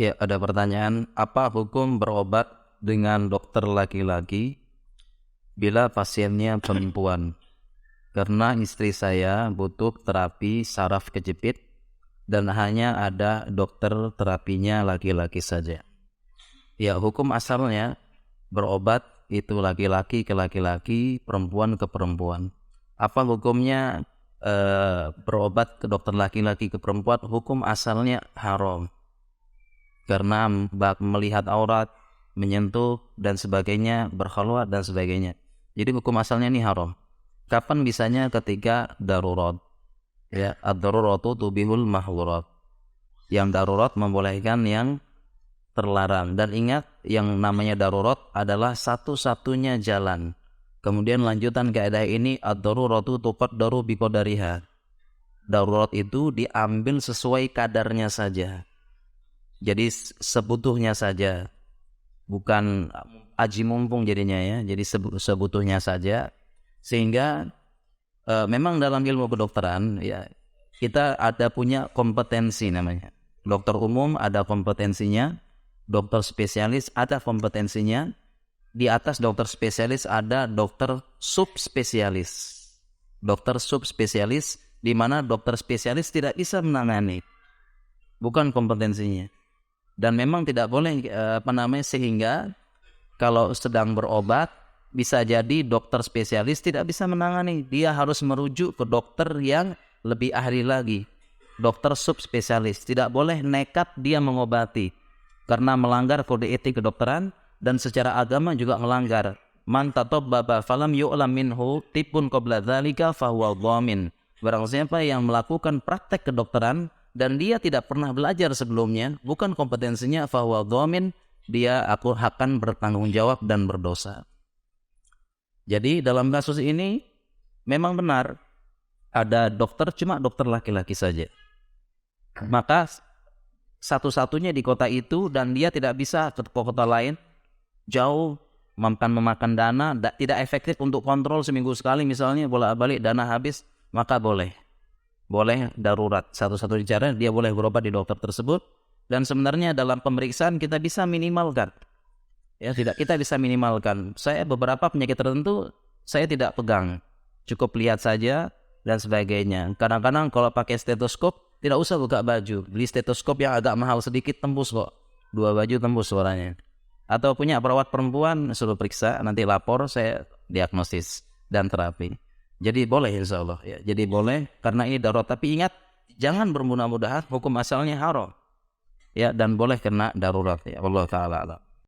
Ya, ada pertanyaan, apa hukum berobat dengan dokter laki-laki bila pasiennya perempuan? Karena istri saya butuh terapi saraf kejepit dan hanya ada dokter terapinya laki-laki saja. Ya, hukum asalnya berobat itu laki-laki ke laki-laki, perempuan ke perempuan. Apa hukumnya berobat ke dokter laki-laki ke perempuan? Hukum asalnya haram. Karena melihat aurat, menyentuh dan sebagainya, berkhalwat dan sebagainya. Jadi hukum asalnya ini haram. Kapan bisanya? Ketika darurat. Ya, ad-daruratu tubihul mahzurat. Yang darurat membolehkan yang terlarang. Dan ingat, yang namanya darurat adalah satu-satunya jalan. Kemudian lanjutan kaidah ini, ad-daruratu tuqaddaru biqadariha. Darurat itu diambil sesuai kadarnya saja. Jadi sebutuhnya saja, bukan aji mumpung jadinya ya. Jadi sebutuhnya saja, sehingga memang dalam ilmu kedokteran ya kita ada punya kompetensi namanya. Dokter umum ada kompetensinya, dokter spesialis ada kompetensinya. Di atas dokter spesialis ada dokter subspesialis. Dokter subspesialis di mana dokter spesialis tidak bisa menangani, bukan kompetensinya. Dan memang tidak boleh sehingga kalau sedang berobat bisa jadi dokter spesialis tidak bisa menangani. Dia harus merujuk ke dokter yang lebih ahli lagi, dokter subspesialis. Tidak boleh nekat dia mengobati karena melanggar kode etik kedokteran dan secara agama juga melanggar. Man tatabbaba falam yu'lam minhu tibun qabla dzalika fahuwa dhamin. Barang siapa yang melakukan praktek kedokteran dan dia tidak pernah belajar sebelumnya, bukan kompetensinya, fahuwa dhamin, dia akan bertanggung jawab dan berdosa. Jadi dalam kasus ini memang benar ada dokter, cuma dokter laki-laki saja. Maka satu-satunya di kota itu dan dia tidak bisa ke kota lain, jauh, memakan dana, tidak efektif untuk kontrol seminggu sekali misalnya, bolak-balik dana habis, maka boleh darurat. Satu-satunya cara dia boleh berobat di dokter tersebut. Dan sebenarnya dalam pemeriksaan kita bisa minimalkan. Ya, kita bisa minimalkan. Saya beberapa penyakit tertentu saya tidak pegang, cukup lihat saja dan sebagainya. Kadang-kadang kalau pakai stetoskop tidak usah buka baju, beli stetoskop yang agak mahal sedikit, tembus kok, 2 baju tembus suaranya. Atau punya perawat perempuan, suruh periksa, nanti lapor, saya diagnosis dan terapi. Jadi boleh insya Allah ya. Jadi boleh karena ini darurat. Tapi ingat, jangan bermudah-mudahan, hukum asalnya haram ya, dan boleh kena darurat ya. Allah Ta'ala alam.